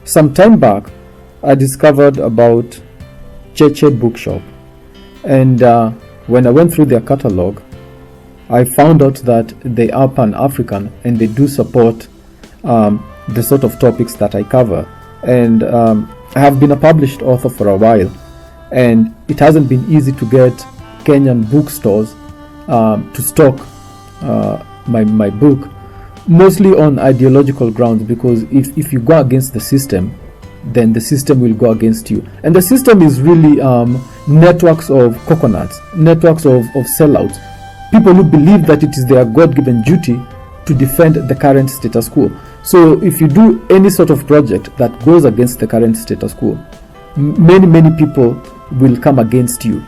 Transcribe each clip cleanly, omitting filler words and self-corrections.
some time back, I discovered about Cheche Bookshop, and when I went through their catalog, I found out that they are Pan-African and they do support the sort of topics that I cover. And I have been a published author for a while, and it hasn't been easy to get Kenyan bookstores to stock my book, mostly on ideological grounds, because if you go against the system, then the system will go against you. And the system is really networks of coconuts, networks of sellouts, people who believe that it is their God-given duty to defend the current status quo. So if you do any sort of project that goes against the current status quo, many people will come against you.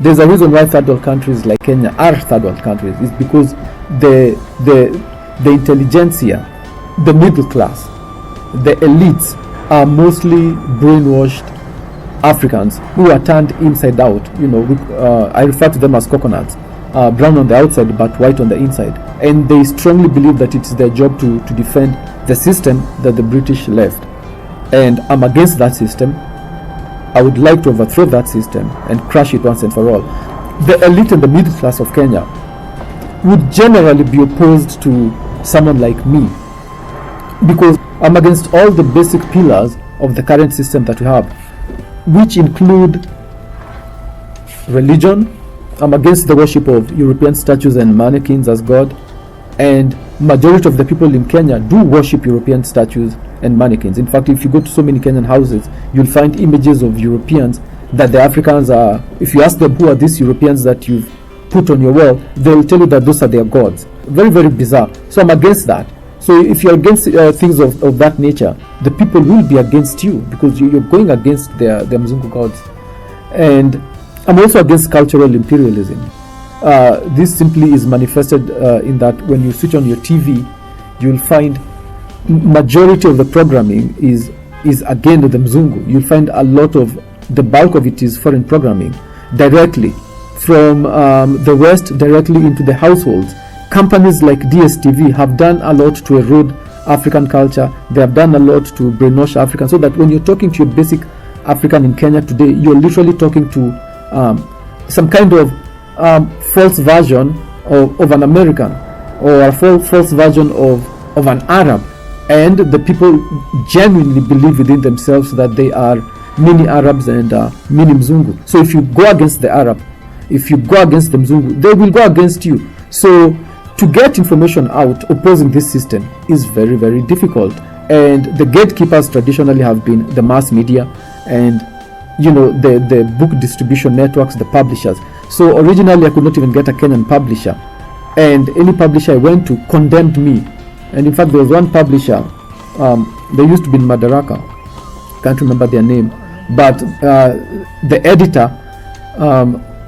There's a reason why third world countries like Kenya are third world countries. It's because the intelligentsia, the middle class, the elites are mostly brainwashed Africans who are turned inside out. I refer to them as coconuts, brown on the outside but white on the inside, and they strongly believe that it's their job to defend the system that the British left. And I'm against that system. I would like to overthrow that system and crush it once and for all. The elite and the middle class of Kenya would generally be opposed to someone like me, because I'm against all the basic pillars of the current system that we have, which include religion. I'm against the worship of European statues and mannequins as God, and majority of the people in Kenya do worship European statues and mannequins. In fact, if you go to so many Kenyan houses, you'll find images of Europeans that the Africans are. If you ask them who are these Europeans that you've put on your wall, they'll tell you that those are their gods. Very, very bizarre. So I'm against that. So if you're against things of that nature, the people will be against you, because you're going against their Mzungu gods. And I'm also against cultural imperialism. This simply is manifested in that when you switch on your TV, you'll find majority of the programming is again the Mzungu. You'll find a lot of the bulk of it is foreign programming, directly from the West, directly into the households. Companies like DSTV have done a lot to erode African culture. They have done a lot to brainwash Africans, so that when you're talking to your basic African in Kenya today, you're literally talking to some kind of false version of an American, or a false version of an Arab. And the people genuinely believe within themselves that they are mini Arabs and mini Mzungu. So if you go against the Arab, if you go against the Mzungu, they will go against you. So to get information out opposing this system is very, very difficult. And the gatekeepers traditionally have been the mass media and the book distribution networks, the publishers. So originally I could not even get a Kenyan publisher, and any publisher I went to condemned me. And in fact, there was one publisher, they used to be in Madaraka, can't remember their name, but the editor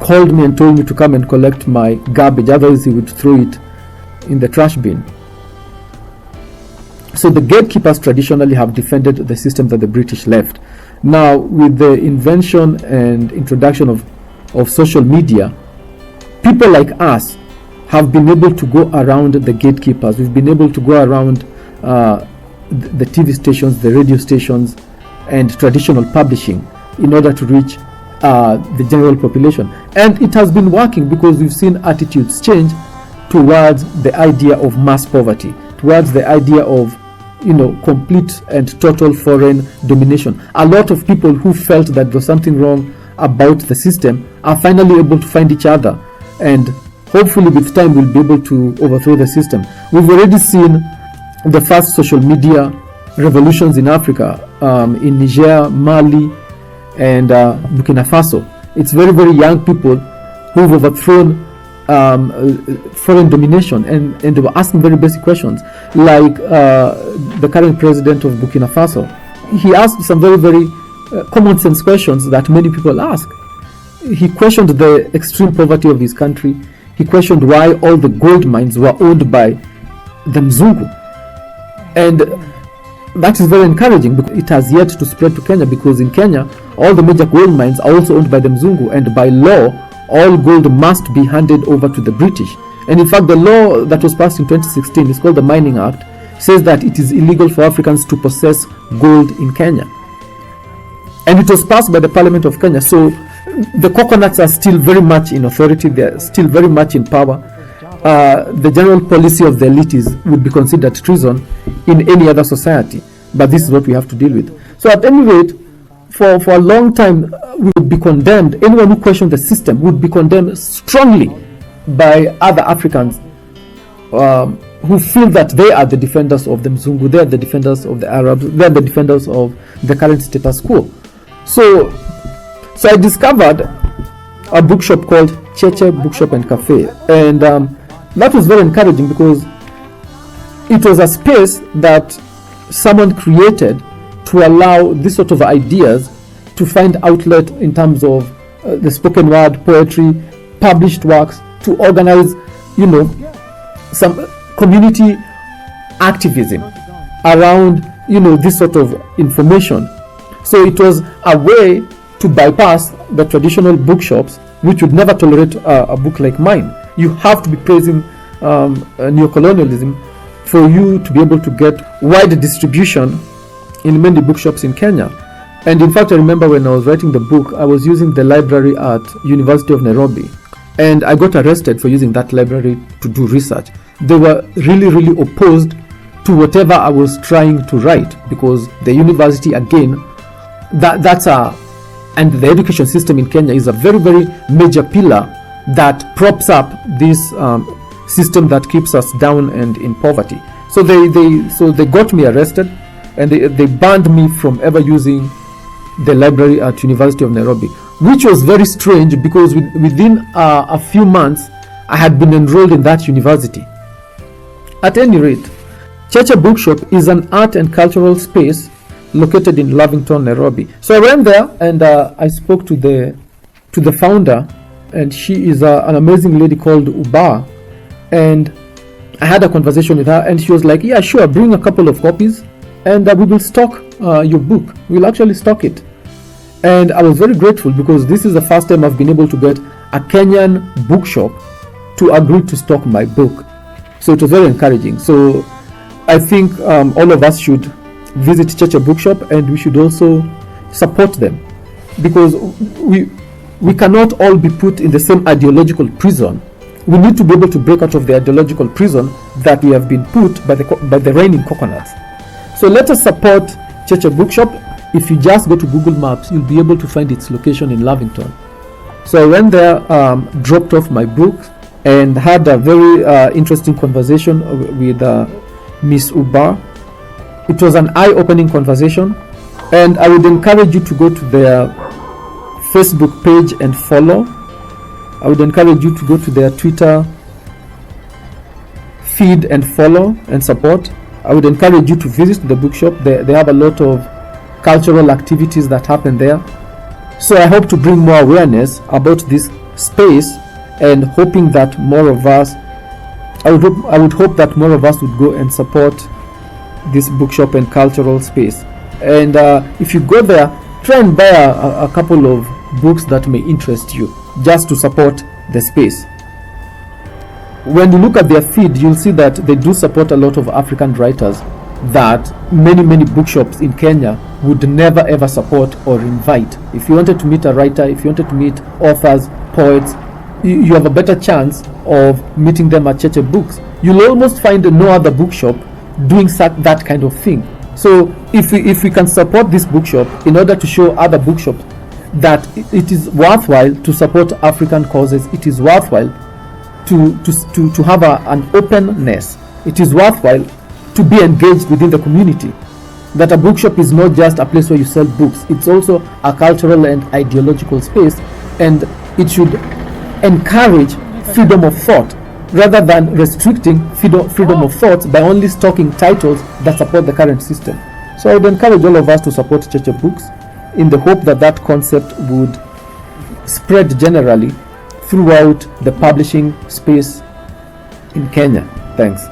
called me and told me to come and collect my garbage, otherwise he would throw it in the trash bin. So the gatekeepers traditionally have defended the system that the British left. Now, with the invention and introduction of social media, people like us have been able to go around the gatekeepers. We've been able to go around the TV stations, the radio stations, and traditional publishing in order to reach the general population. And it has been working, because we've seen attitudes change towards the idea of mass poverty, towards the idea of complete and total foreign domination. A lot of people who felt that there was something wrong about the system are finally able to find each other, and hopefully with time we'll be able to overthrow the system. We've already seen the first social media revolutions in Africa, in Niger, Mali, and Burkina Faso. It's very, very young people who've overthrown foreign domination, and they were asking very basic questions, like the current president of Burkina Faso. He asked some very, very common sense questions that many people ask. He questioned the extreme poverty of his country. He questioned why all the gold mines were owned by the Mzungu, and that is very encouraging, because it has yet to spread to Kenya, because in Kenya all the major gold mines are also owned by the Mzungu, and by law all gold must be handed over to the British. And in fact, the law that was passed in 2016 is called the Mining Act, says that it is illegal for Africans to possess gold in Kenya. And it was passed by the Parliament of Kenya. So the coconuts are still very much in authority. They're still very much in power. The general policy of the elite would be considered treason in any other society. But this is what we have to deal with. So at any rate, for a long time, we would be condemned. Anyone who questioned the system would be condemned strongly by other Africans who feel that they are the defenders of the Mzungu, they are the defenders of the Arabs, they are the defenders of the current status quo. So I discovered a bookshop called Cheche Bookshop and Cafe, and that was very encouraging because it was a space that someone created to allow this sort of ideas to find outlet in terms of the spoken word, poetry, published works, to organize, some community activism around, this sort of information. So it was a way to bypass the traditional bookshops, which would never tolerate a book like mine. You have to be praising neocolonialism for you to be able to get wide distribution in many bookshops in Kenya. And in fact, I remember when I was writing the book, I was using the library at University of Nairobi, and I got arrested for using that library to do research. They were really, really opposed to whatever I was trying to write, because the university, again, and the education system in Kenya is a very, very major pillar that props up this system that keeps us down and in poverty. So they got me arrested, and they banned me from ever using the library at University of Nairobi, which was very strange because within a few months I had been enrolled in that university. At any rate, Cheche Bookshop is an art and cultural space located in Lavington, Nairobi. So I went there and I spoke to the founder, and she is an amazing lady called Uba, and I had a conversation with her, and she was like, yeah, sure, bring a couple of copies and we will stock your book. We'll actually stock it. And I was very grateful because this is the first time I've been able to get a Kenyan bookshop to agree to stock my book. So it was very encouraging. So I think all of us should visit Cheche Bookshop, and we should also support them, because we cannot all be put in the same ideological prison. We need to be able to break out of the ideological prison that we have been put by the raining coconuts. So let us support Cheche Bookshop. If you just go to Google Maps, you'll be able to find its location in Lavington. So I went there, dropped off my book, and had a very interesting conversation with Miss Uba. It was an eye-opening conversation, and I would encourage you to go to their Facebook page and follow. I would encourage you to go to their Twitter feed and follow and support. I would encourage you to visit the bookshop. They have a lot of cultural activities that happen there. So I hope to bring more awareness about this space, and hoping that more of us, I would hope that more of us would go and support this bookshop and cultural space. And if you go there, try and buy a couple of books that may interest you, just to support the space. When you look at their feed, you'll see that they do support a lot of African writers that many bookshops in Kenya would never ever support or invite. If you wanted to meet a writer, if you wanted to meet authors, poets, you have a better chance of meeting them at Cheche Books. You'll almost find no other bookshop doing that kind of thing. So if we can support this bookshop in order to show other bookshops that it is worthwhile to support African causes, it is worthwhile to have an openness, it is worthwhile to be engaged within the community, that a bookshop is not just a place where you sell books, it's also a cultural and ideological space, and it should encourage freedom of thought rather than restricting freedom of thought by only stocking titles that support the current system. So I would encourage all of us to support Cheche Books in the hope that that concept would spread generally throughout the publishing space in Kenya. Thanks.